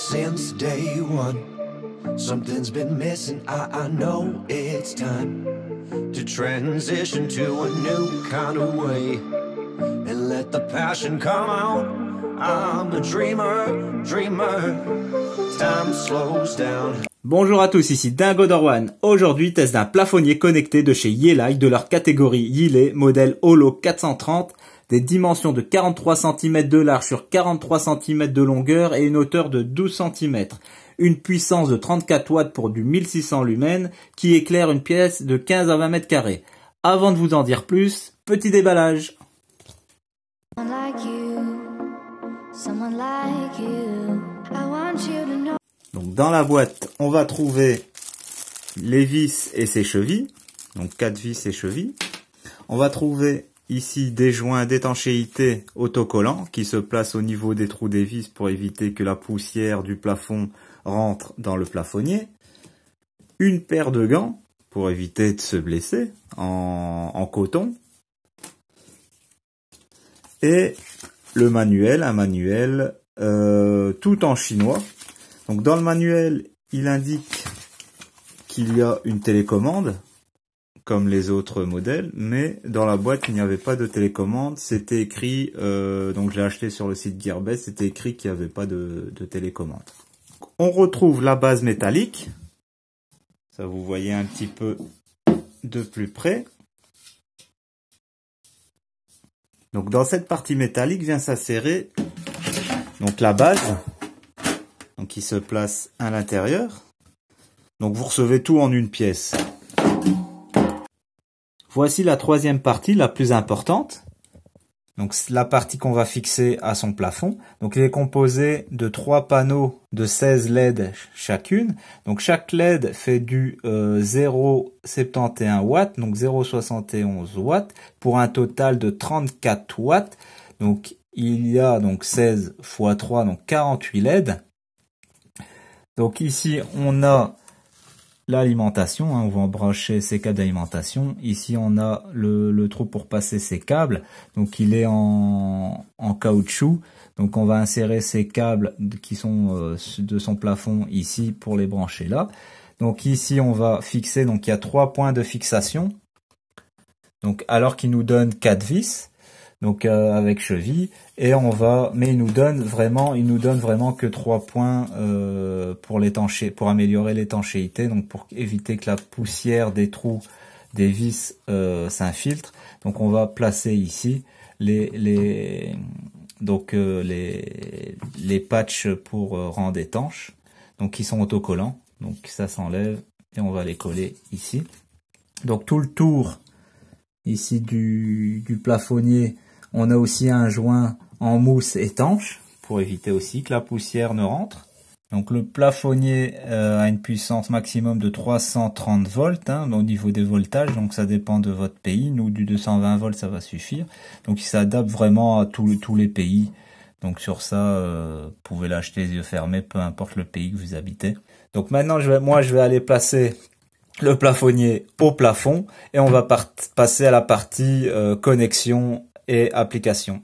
since day one. Something's been missing, I know it's time to transition to a new kind of way and let the passion come out. I'm a dreamer, time slows down. Bonjour à tous, ici Dingo Dorwan. Aujourd'hui, test d'un plafonnier connecté de chez Yeelight de leur catégorie Yeelay, modèle Holo 430, des dimensions de 43 cm de large sur 43 cm de longueur et une hauteur de 12 cm. Une puissance de 34 watts pour du 1600 lumens qui éclaire une pièce de 15 à 20 mètres carrés. Avant de vous en dire plus, petit déballage. Donc dans la boîte, on va trouver les vis et ses chevilles. Donc 4 vis et chevilles. On va trouver ici des joints d'étanchéité autocollants qui se placent au niveau des trous des vis pour éviter que la poussière du plafond rentre dans le plafonnier. Une paire de gants pour éviter de se blesser en coton. Et le manuel, un manuel tout en chinois. Donc dans le manuel, il indique qu'il y a une télécommande, comme les autres modèles, mais dans la boîte, il n'y avait pas de télécommande. C'était écrit, donc je l'ai acheté sur le site Gearbest, c'était écrit qu'il n'y avait pas de télécommande. On retrouve la base métallique. Ça, vous voyez un petit peu de plus près. Donc dans cette partie métallique vient s'insérer donc la base, donc qui se place à l'intérieur. Donc vous recevez tout en une pièce. Voici la troisième partie, la plus importante. Donc la partie qu'on va fixer à son plafond. Donc il est composé de 3 panneaux de 16 LED chacune. Donc chaque LED fait du 0,71 watts, donc 0,71 watts, pour un total de 34 watts. Donc il y a donc 16 x 3, donc 48 LED. Donc ici on a l'alimentation, on va brancher ces câbles d'alimentation. Ici on a le trou pour passer ces câbles, donc il est en caoutchouc, donc on va insérer ces câbles qui sont de son plafond ici pour les brancher là. Donc ici on va fixer, donc il y a 3 points de fixation, donc alors qu'il nous donne 4 vis, donc avec cheville, et on va, mais il nous donne vraiment que 3 points pour améliorer l'étanchéité, donc pour éviter que la poussière des trous des vis s'infiltre. Donc on va placer ici les patchs pour rendre étanches, donc qui sont autocollants. Donc ça s'enlève et on va les coller ici. Donc tout le tour ici du plafonnier, on a aussi un joint en mousse étanche pour éviter aussi que la poussière ne rentre. Donc le plafonnier a une puissance maximum de 330 volts au niveau des voltages, donc ça dépend de votre pays. Nous, du 220 volts, ça va suffire. Donc il s'adapte vraiment à tous les pays. Donc sur ça, vous pouvez l'acheter les yeux fermés, peu importe le pays que vous habitez. Donc maintenant, je vais aller placer le plafonnier au plafond et on va passer à la partie connexion et application.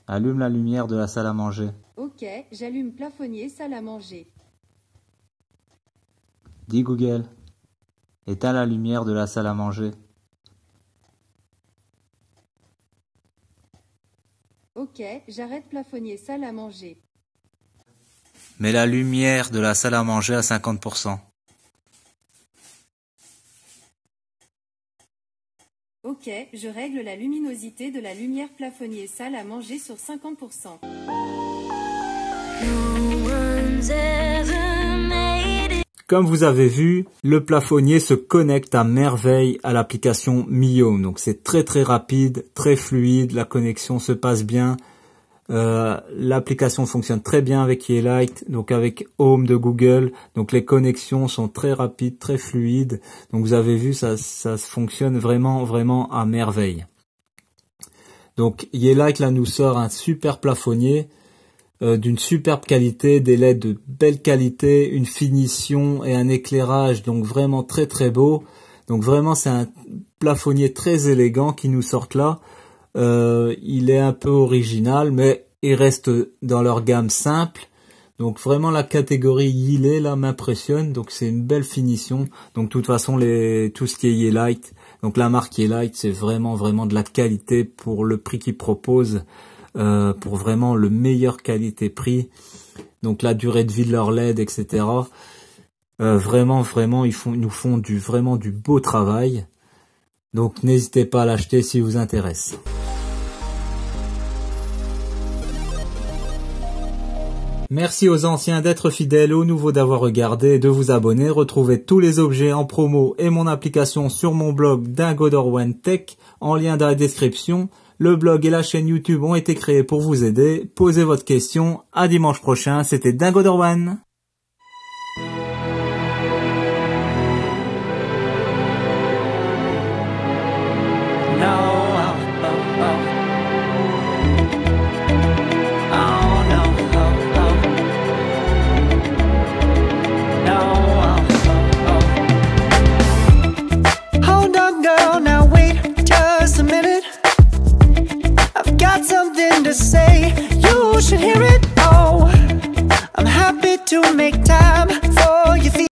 Allume la lumière de la salle à manger. Ok, j'allume plafonnier, salle à manger. Dis Google, éteins la lumière de la salle à manger. Ok, j'arrête plafonnier, salle à manger. Mets la lumière de la salle à manger à 50%. Ok, je règle la luminosité de la lumière plafonnier, salle à manger sur 50%. Comme vous avez vu, le plafonnier se connecte à merveille à l'application MiHome. Donc c'est très très rapide, très fluide, la connexion se passe bien. L'application fonctionne très bien avec Yeelight, donc avec Home de Google. Donc les connexions sont très rapides, très fluides. Donc vous avez vu, ça fonctionne vraiment à merveille. Donc Yeelight là nous sort un super plafonnier d'une superbe qualité, des LED de belle qualité, une finition et un éclairage donc vraiment très très beau. Donc vraiment c'est un plafonnier très élégant qui nous sort là. Il est un peu original, mais il reste dans leur gamme simple. Donc vraiment la catégorie Yeelet là m'impressionne. Donc c'est une belle finition. Donc de toute façon tout ce qui est Yeelight, donc la marque Yeelight, c'est vraiment de la qualité pour le prix qu'ils proposent, pour vraiment le meilleur qualité-prix. Donc la durée de vie de leur LED, etc. Vraiment ils nous font vraiment du beau travail. Donc n'hésitez pas à l'acheter si vous intéresse. Merci aux anciens d'être fidèles, aux nouveaux d'avoir regardé et de vous abonner. Retrouvez tous les objets en promo et mon application sur mon blog Dingodorwan Tech en lien dans la description. Le blog et la chaîne YouTube ont été créés pour vous aider. Posez votre question. À dimanche prochain. C'était Dingodorwan. Something to say, you should hear it. Oh, I'm happy to make time for you.